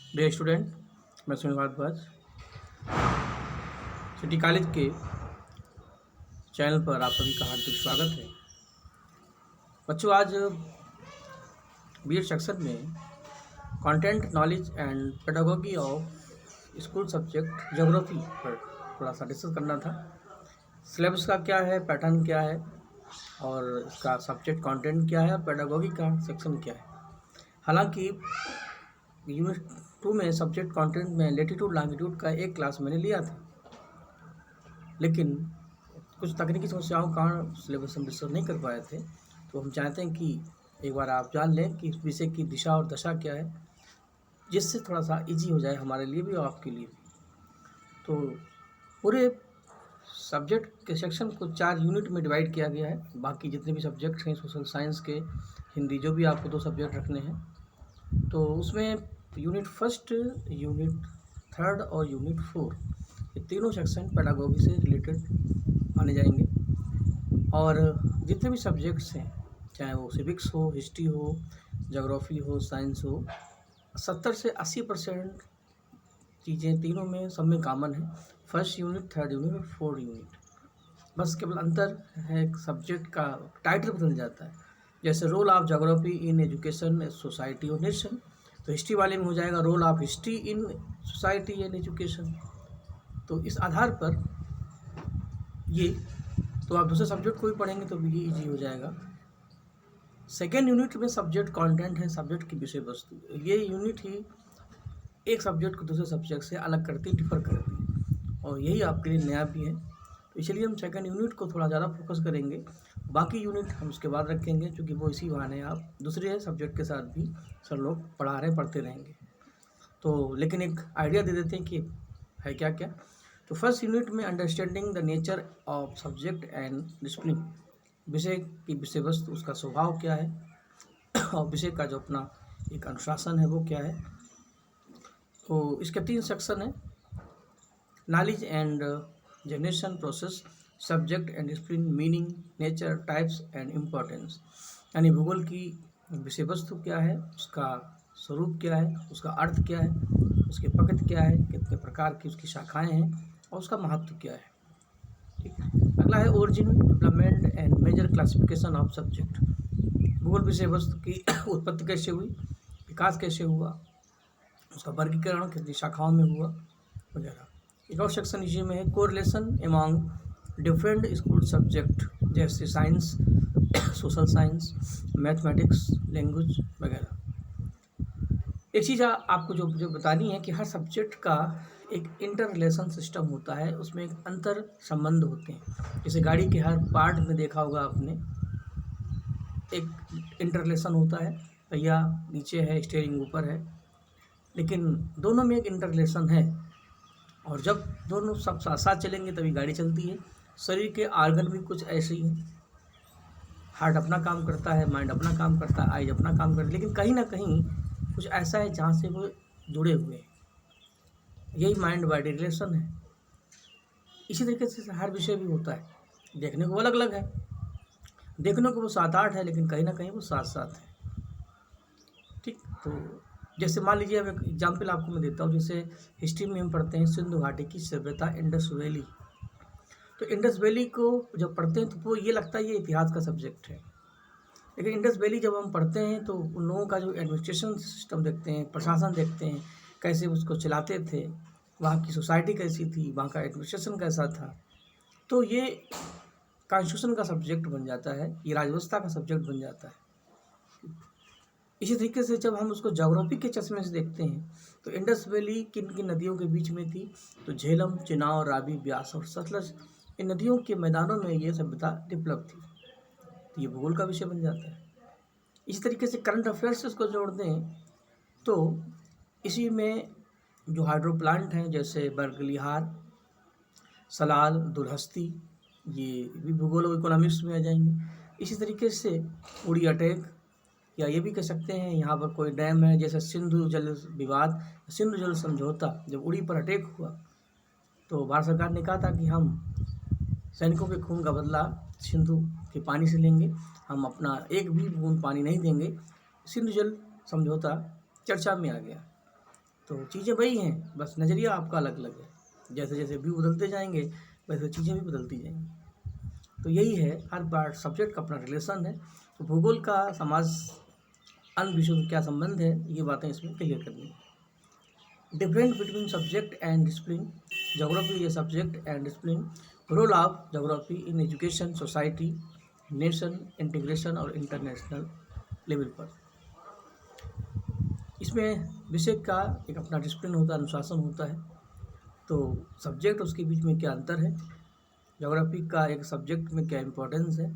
Dear student, मैं Sunil Bhardwaj city college के channel पर आप सभी का हार्दिक स्वागत है। बच्चों, आज बीएड सेक्शन में content knowledge and pedagogy of school subject geography पर थोड़ा सा डिस्कस करना था। सिलेबस का क्या है, पैटर्न क्या है और इसका सब्जेक्ट कंटेंट क्या है और पेडागोगी का सेक्शन क्या है। हालांकि यूनिट 2 में सब्जेक्ट कंटेंट में लेटीट्यूड लॉन्गिट्यूड का एक क्लास मैंने लिया था, लेकिन कुछ तकनीकी समस्याओं के कारण सिलेबस हम डिस्कस नहीं कर पाए थे। तो हम चाहते हैं कि एक बार आप जान लें कि इस विषय की दिशा और दशा क्या है, जिससे थोड़ा सा इजी हो जाए हमारे लिए भी और आपके लिए भी। तो पूरे सब्जेक्ट के सेक्शन को 4 यूनिट में डिवाइड किया गया है। बाकी जितने भी सब्जेक्ट हैं, सोशल साइंस के, हिंदी, जो भी आपको 2 सब्जेक्ट रखने हैं, तो उसमें यूनिट फर्स्ट, यूनिट थर्ड और यूनिट 4 ये तीनों सेक्शन पेडागोगी से रिलेटेड माने जाएंगे। और जितने भी सब्जेक्ट्स हैं, चाहे वो सिविक्स हो, हिस्ट्री हो, ज्योग्राफी हो, साइंस हो, 70 से 80% चीज़ें तीनों में सब में कॉमन है। फर्स्ट यूनिट, थर्ड यूनिट और 4 यूनिट। बस केवल अंतर है सब्जेक्ट का टाइटल बदल जाता है। जैसे role of geography in education, society और नेशन, तो हिस्ट्री वाले में हो जाएगा role of history in society and education. तो इस आधार पर ये, तो आप दूसरे सब्जेक्ट को भी पढ़ेंगे तो भी ये ईजी हो जाएगा। सेकेंड यूनिट में सब्जेक्ट कंटेंट है, सब्जेक्ट की विषय वस्तु। ये यूनिट ही एक सब्जेक्ट को दूसरे सब्जेक्ट से अलग करती है, डिफर करती है, और यही आपके लिए नया भी है। तो इसलिए हम सेकेंड यूनिट को थोड़ा ज़्यादा फोकस करेंगे। बाकी यूनिट हम उसके बाद रखेंगे, क्योंकि वो इसी बहाने आप दूसरे सब्जेक्ट के साथ भी सर लोग पढ़ते रहेंगे। तो लेकिन एक आइडिया दे देते हैं कि है क्या क्या। तो फर्स्ट यूनिट में understanding the nature of subject and discipline, विषय की विषय वस्तु, उसका स्वभाव क्या है और विषय का जो अपना एक अनुशासन है वो क्या है। तो इसके 3 सेक्शन है: knowledge and generation process, subject and discipline, meaning, nature, types and importance. यानी भूगोल की विषय वस्तु क्या है, उसका स्वरूप क्या है, उसका अर्थ क्या है, उसकी प्रकृति क्या है, कितने प्रकार की उसकी शाखाएं हैं और उसका महत्व क्या है। ठीक। अगला है origin, development and major classification of subject. भूगोल विषय वस्तु की उत्पत्ति कैसे हुई, विकास कैसे हुआ, उसका वर्गीकरण कितनी शाखाओं में हुआ वगैरह। एक और सेक्शन इसी में है correlation among different school subject, जैसे science, social science, mathematics, language वगैरह। एक चीज़ आपको जो बतानी है कि हर सब्जेक्ट का एक इंटर रिलेशन सिस्टम होता है, उसमें एक अंतर संबंध होते हैं। जैसे गाड़ी के हर पार्ट में देखा होगा आपने, एक इंटर रिलेशन होता है, पहिया नीचे है, स्टीयरिंग ऊपर है, लेकिन दोनों में एक इंटर रिलेशन है। और जब दोनों सब साथ साथ चलेंगे तभी गाड़ी चलती है। शरीर के आर्गन भी कुछ ऐसे ही हैं। हार्ट अपना काम करता है, माइंड अपना काम करता है, आइज अपना काम करता है, लेकिन कहीं ना कहीं कुछ ऐसा है जहाँ से वो जुड़े हुए हैं। यही माइंड बॉडी रिलेशन है। इसी तरीके से हर विषय भी होता है। देखने को अलग अलग है, देखने को वो 7-8 है, लेकिन कहीं ना कहीं वो साथ है। ठीक। तो जैसे मान लीजिए, अब एक एग्जाम्पल आपको मैं देता हूँ। जैसे हिस्ट्री में हम पढ़ते हैं सिंधु घाटी की सभ्यता, इंडस वैली। तो इंडस वैली को जब पढ़ते हैं तो वो ये लगता है ये इतिहास का सब्जेक्ट है, लेकिन इंडस वैली जब हम पढ़ते हैं तो उन लोगों का जो एडमिनिस्ट्रेशन सिस्टम देखते हैं, प्रशासन देखते हैं, कैसे उसको चलाते थे, वहाँ की सोसाइटी कैसी थी, वहाँ का एडमिनिस्ट्रेशन कैसा था, तो ये कॉन्स्टिट्यूशन का सब्जेक्ट बन जाता है, ये राजव्यवस्था का सब्जेक्ट बन जाता है। इसी तरीके से जब हम उसको ज्योग्राफी के चश्मे से देखते हैं तो इंडस वैली किन किन नदियों के बीच में थी, तो झेलम, चिनाव, रावी, ब्यास और सतलज, इन नदियों के मैदानों में ये सभ्यता डेवलप थी। तो ये भूगोल का विषय बन जाता है। इसी तरीके से करंट अफेयर्स से उसको जोड़ दें तो इसी में जो हाइड्रो प्लांट हैं, जैसे बरगलिहार, सलाल, दुलहस्ती, ये भी भूगोल और इकोनॉमिक्स में आ जाएंगे। इसी तरीके से उड़ी अटैक, या ये भी कह सकते हैं यहाँ पर कोई डैम है, जैसे सिंधु जल विवाद, सिंधु जल समझौता। जब उड़ी पर अटैक हुआ तो भारत सरकार ने कहा था कि हम सैनिकों के खून का बदला सिंधु के पानी से लेंगे, हम अपना एक भी बूंद पानी नहीं देंगे। सिंधु जल समझौता चर्चा में आ गया। तो चीज़ें वही हैं, बस नज़रिया आपका अलग अलग है। जैसे जैसे व्यू बदलते जाएंगे वैसे चीज़ें भी बदलती जाएंगी। तो यही है, हर बार सब्जेक्ट का अपना रिलेशन है। तो भूगोल का समाज अन्य विषयों से क्या संबंध है, ये बातें इसमें क्लियर करनी है। Different between subject and discipline. Geography is a subject and discipline. Role of geography in education, society, nation, integration और इंटरनेशनल लेवल पर। इसमें विषय का एक अपना डिसिप्लिन होता है, अनुशासन होता है। तो सब्जेक्ट, उसके बीच में क्या अंतर है, ज्योग्राफी का एक सब्जेक्ट में क्या इम्पोर्टेंस है,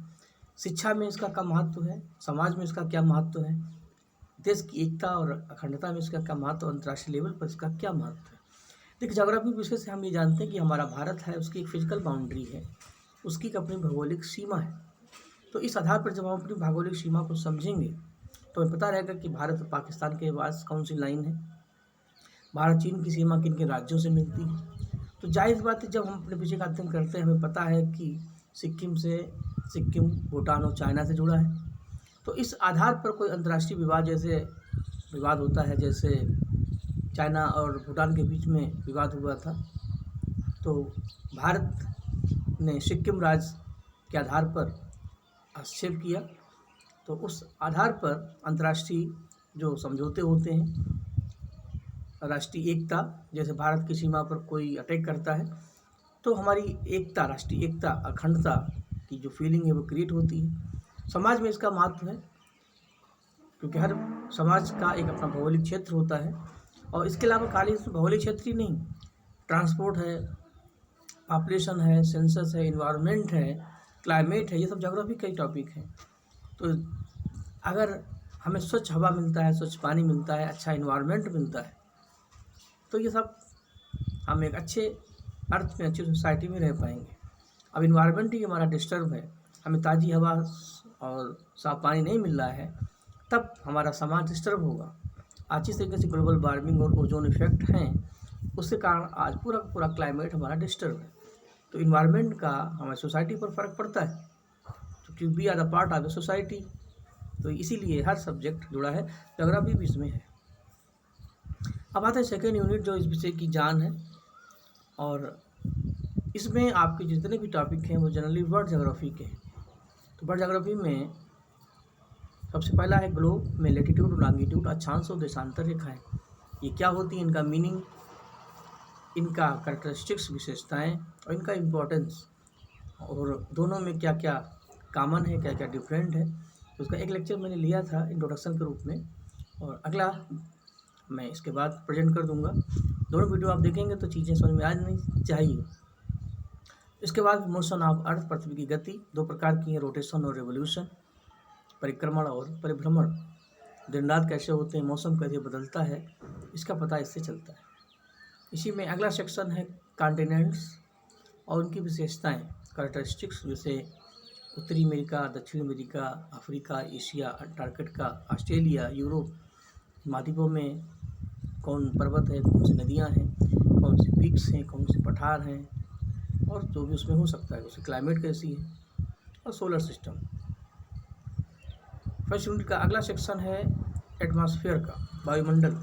शिक्षा में इसका क्या महत्व है, समाज में इसका क्या महत्व है, देश की एकता और अखंडता में इसका क्या महत्व, अंतर्राष्ट्रीय लेवल पर इसका क्या महत्व है। देखिए, ज्योग्राफी विषय से हम ये जानते हैं कि हमारा भारत है, उसकी एक फिजिकल बाउंड्री है, उसकी एक अपनी भौगोलिक सीमा है। तो इस आधार पर जब हम अपनी भौगोलिक सीमा को समझेंगे तो हमें पता रहेगा कि भारत और पाकिस्तान के पास कौन सी लाइन है, भारत चीन की सीमा किन किन राज्यों से मिलती है। तो जाहिर बात है, जब हम अपने विषय का अध्ययन करते हैं हमें पता है कि सिक्किम भूटान और चाइना से जुड़ा है। तो इस आधार पर कोई अंतर्राष्ट्रीय विवाद होता है, जैसे चाइना और भूटान के बीच में विवाद हुआ था, तो भारत ने सिक्किम राज्य के आधार पर हस्तक्षेप किया। तो उस आधार पर अंतर्राष्ट्रीय जो समझौते होते हैं, राष्ट्रीय एकता, जैसे भारत की सीमा पर कोई अटैक करता है तो हमारी एकता, राष्ट्रीय एकता, अखंडता की जो फीलिंग है वो क्रिएट होती है। समाज में इसका महत्व है क्योंकि हर समाज का एक अपना भौगोलिक क्षेत्र होता है। और इसके अलावा खाली भौगोलिक क्षेत्र ही नहीं, ट्रांसपोर्ट है, पॉपुलेशन है, सेंसस है, इन्वायरमेंट है, क्लाइमेट है, ये सब ज्योग्राफी का ही टॉपिक है। तो अगर हमें स्वच्छ हवा मिलता है, स्वच्छ पानी मिलता है, अच्छा इन्वायरमेंट मिलता है, तो ये सब हम एक अच्छे अर्थ में, अच्छी सोसाइटी में रह पाएंगे। अब इन्वायरमेंट ही हमारा डिस्टर्ब है, हमें ताज़ी हवा और साफ पानी नहीं मिल रहा है, तब हमारा समाज डिस्टर्ब होगा। आज जिस तरीके से ग्लोबल वार्मिंग और ओजोन इफेक्ट हैं, उसके कारण आज पूरा पूरा क्लाइमेट हमारा डिस्टर्ब है। तो इन्वायरमेंट का हमारी सोसाइटी पर फ़र्क पड़ता है, क्योंकि we are the part of the society. तो इसीलिए हर सब्जेक्ट जुड़ा है, ज्योग्राफी भी इसमें है। अब आता है सेकेंड यूनिट, जो इस विषय की जान है, और इसमें आपके जितने भी टॉपिक हैं वो जनरली वर्ल्ड ज्योग्राफी के हैं। तो वर्ल्ड ज्योग्राफी में सबसे पहला है ग्लोब में लैटिट्यूड, लॉन्गिट्यूड, अक्षांश और देशांतर रेखाएं। ये क्या होती है, इनका मीनिंग, इनका कैरेक्टरिस्टिक्स, विशेषताएं और इनका इम्पोर्टेंस, और दोनों में क्या क्या कॉमन है, क्या क्या डिफरेंट है। तो उसका एक लेक्चर मैंने लिया था इंट्रोडक्शन के रूप में, और अगला मैं इसके बाद प्रेजेंट कर दूंगा। दोनों वीडियो आप देखेंगे तो चीज़ें समझ में आ जानी चाहिए। इसके बाद मोशन ऑफ अर्थ, पृथ्वी की गति दो प्रकार की है, रोटेशन और रेवोल्यूशन, परिक्रमण और परिभ्रमण। दिन रात कैसे होते हैं, मौसम कैसे बदलता है, इसका पता इससे चलता है। इसी में अगला सेक्शन है कॉन्टिनेंट्स और उनकी विशेषताएं, कैरेक्टरिस्टिक्स, जैसे उत्तरी अमेरिका, दक्षिण America, Africa, Asia, Antarctica, Australia, Europe. महाद्वीपों में कौन पर्वत है, कौन सी नदियाँ हैं, कौन सी पीक्स हैं, कौन से पठार हैं, और जो भी उसमें हो सकता है, उसकी क्लाइमेट कैसी है, और सोलर सिस्टम। फर्स्ट यूनिट का अगला सेक्शन है एटमॉस्फेयर का, वायुमंडल।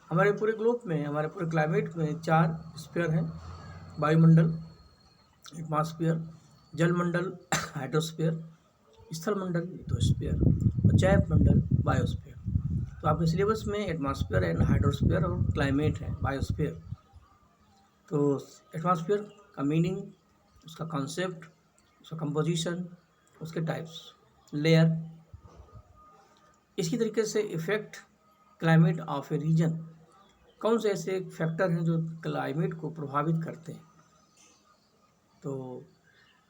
हमारे पूरे ग्लोब में, हमारे पूरे क्लाइमेट में 4 स्फीयर हैं, वायुमंडल, एटमॉस्फेयर, जलमंडल, हाइड्रोस्फीयर, स्थलमंडल, लिथोस्फीयर, और जैव मंडल, बायोस्फीयर। तो आपके सिलेबस में एटमॉस्फेयर एंड हाइड्रोस्फीयर और क्लाइमेट है, बायोस्फीयर। तो एटमॉस्फेयर का मीनिंग, उसका कॉन्सेप्ट, उसका कंपोजिशन, उसके टाइप्स, लेयर, इसकी तरीके से effect climate of a region. कौन से ऐसे फैक्टर हैं जो क्लाइमेट को प्रभावित करते हैं। तो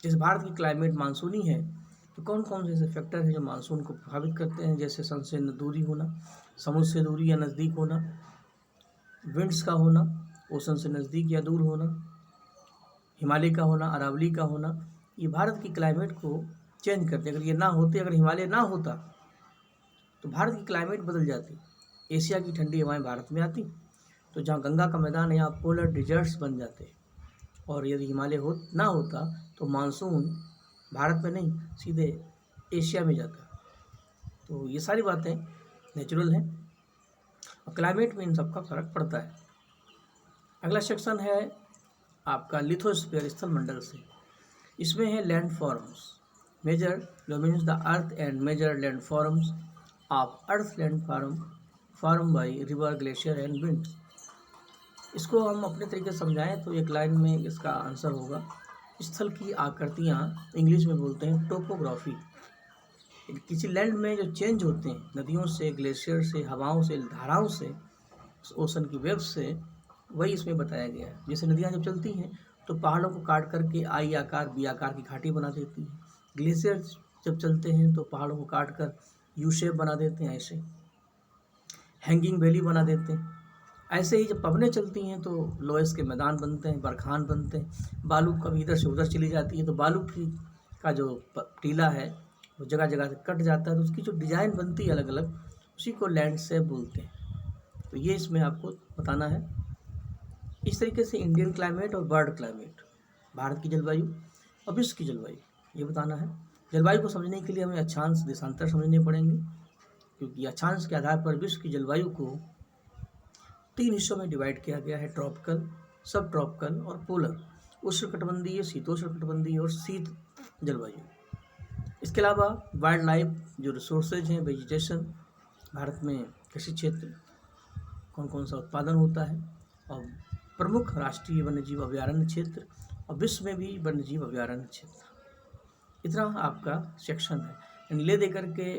जिस भारत की क्लाइमेट मानसूनी है, तो कौन कौन से ऐसे फैक्टर हैं जो मानसून को प्रभावित करते हैं, जैसे सन से दूरी होना, समुद्र से दूरी या नज़दीक होना, विंड्स का होना, ओशन से नज़दीक या दूर होना, हिमालय का होना, अरावली का होना। ये भारत की क्लाइमेट को चेंज करते। अगर ये ना होते, अगर हिमालय ना होता तो भारत की क्लाइमेट बदल जाती। एशिया की ठंडी हवाएं भारत में आती, तो जहाँ गंगा का मैदान है यहाँ पोलर डिजर्ट्स बन जाते, और यदि हिमालय ना होता तो मानसून भारत में नहीं सीधे एशिया में जाता। तो ये सारी बातें नेचुरल हैं। और क्लाइमेट में इन सबका फर्क पड़ता है। अगला सेक्शन है आपका लिथोस्फीयर, स्थल मंडल से। इसमें है लैंड फॉर्म्स, मेजर जो means the earth and major land forms of earth land form by river, glacier and winds. इसको हम अपने तरीके से समझाएं तो एक लाइन में इसका आंसर होगा, स्थल की आकृतियाँ, इंग्लिश में बोलते हैं टोपोग्राफी। किसी लैंड में जो चेंज होते हैं नदियों से, ग्लेशियर से, हवाओं से, धाराओं से, ओशन की वेव्स से, वही इसमें बताया गया है। जैसे नदियाँ जब चलती हैं तो पहाड़ों को काट करके आई आकार, बी आकार की घाटी बना देती है। ग्लेशियर जब चलते हैं तो पहाड़ों को काट कर यू शेप बना देते हैं, ऐसे हैंगिंग वैली बना देते हैं। ऐसे ही जब पवनें चलती हैं तो लोएस के मैदान बनते हैं, बरखान बनते हैं। बालू कभी इधर से उधर चली जाती है तो बालू का जो टीला है वो जगह जगह से कट जाता है, तो उसकी जो डिज़ाइन बनती है अलग अलग, उसी को लैंडस्केप बोलते हैं। तो ये इसमें आपको बताना है। इस तरीके से इंडियन क्लाइमेट और वर्ल्ड क्लाइमेट, भारत की जलवायु और विश्व की जलवायु, ये बताना है। जलवायु को समझने के लिए हमें अक्षांश देशांतर समझने पड़ेंगे, क्योंकि अक्षांश के आधार पर विश्व की जलवायु को 3 हिस्सों में डिवाइड किया गया है, ट्रॉपिकल, सब ट्रॉपिकल और पोलर, उष्णकटिबंधीय, शीतोष्णकटिबंधीय और शीत जलवायु। इसके अलावा वाइल्ड लाइफ जो रिसोर्सेज हैं, वेजिटेशन, भारत में कृषि क्षेत्र, कौन कौन सा उत्पादन होता है, और प्रमुख राष्ट्रीय वन्यजीव अभयारण्य क्षेत्र और विश्व में भी वन्यजीव अभयारण्य क्षेत्र। इतना आपका सेक्शन है। एंड ले दे करके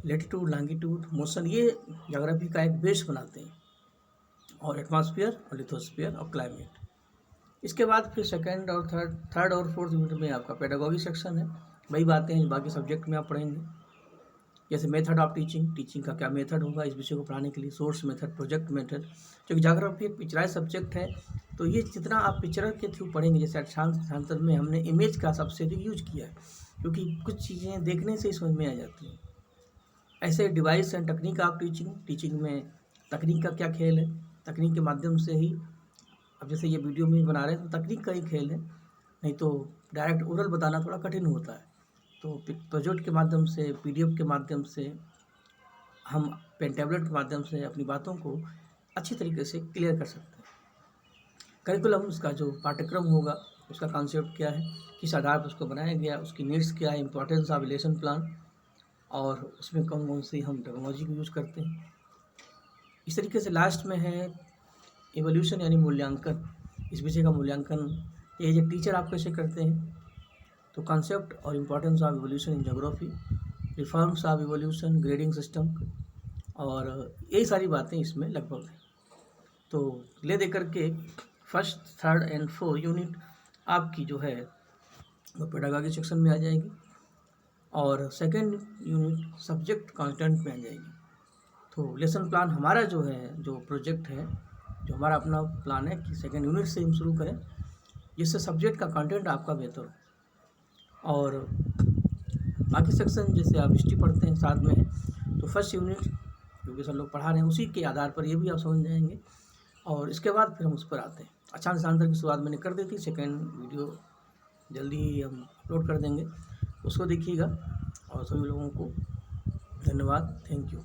लेटीट्यूड, लॉन्गिट्यूड, मोशन, ये ज्योग्राफी का एक बेस बनाते हैं, और एटमॉस्फेयर और लिथोस्फीयर और क्लाइमेट। इसके बाद फिर सेकंड और थर्ड और फोर्थ यूनिट में आपका पेडागॉजी सेक्शन है। वही बातें हैं बाकी सब्जेक्ट में आप पढ़ेंगे, जैसे मेथड ऑफ टीचिंग का क्या मेथड होगा इस विषय को पढ़ाने के लिए, सोर्स मेथड, प्रोजेक्ट मेथड। क्योंकि ज्योग्राफी एक पिक्चराइज सब्जेक्ट है, तो ये जितना आप पिक्चर के थ्रू पढ़ेंगे, जैसे अक्षांतर में हमने इमेज का सबसे अधिक यूज किया है, क्योंकि कुछ चीज़ें देखने से ही समझ में आ जाती हैं। ऐसे device and technique of teaching में तकनीक का क्या खेल है, तकनीक के माध्यम से ही, अब जैसे ये वीडियो में बना रहे हैं तो तकनीक का ही खेल है, नहीं तो डायरेक्ट ओरल बताना थोड़ा कठिन होता है। तो प्रोजेक्ट के माध्यम से, PDF के माध्यम से, हम पेन टैबलेट के माध्यम से अपनी बातों को अच्छी तरीके से क्लियर कर सकते हैं। करिकुलम, उसका जो पाठ्यक्रम होगा उसका कॉन्सेप्ट क्या है, किस आधार पर उसको बनाया गया, उसकी नीड्स क्या है, इंपॉर्टेंस ऑफ लेसन प्लान, और उसमें कौन कौन सी हम टेक्नोलॉजी को यूज़ करते हैं। इस तरीके से लास्ट में है इवोल्यूशन यानी मूल्यांकन। इस विषय का मूल्यांकन एज ए टीचर आप कैसे करते हैं, तो कॉन्सेप्ट और importance of evolution in geography, reforms of evolution, grading system, और यही सारी बातें इसमें लगभग हैं। तो ले दे करके first, third and fourth unit आपकी जो है वो पेडागॉजी सेक्शन में आ जाएगी, और सेकेंड यूनिट सब्जेक्ट कंटेंट में आ जाएगी। तो लेसन प्लान हमारा जो है, जो प्रोजेक्ट है, जो हमारा अपना प्लान है कि सेकेंड यूनिट से हम शुरू करें, जिससे सब्जेक्ट का कंटेंट आपका बेहतर हो। और बाकी सेक्शन जैसे आप हिस्ट्री पढ़ते हैं साथ में है, तो फर्स्ट यूनिट जो कि सब लोग पढ़ा रहे हैं उसी के आधार पर ये भी आप समझ जाएंगे, और इसके बाद फिर हम उस पर आते हैं। अक्षांश देशांतर की शुरुआत मैंने कर दी थी, सेकेंड वीडियो जल्दी ही हम अपलोड कर देंगे, उसको देखिएगा। और सभी लोगों को धन्यवाद, थैंक यू।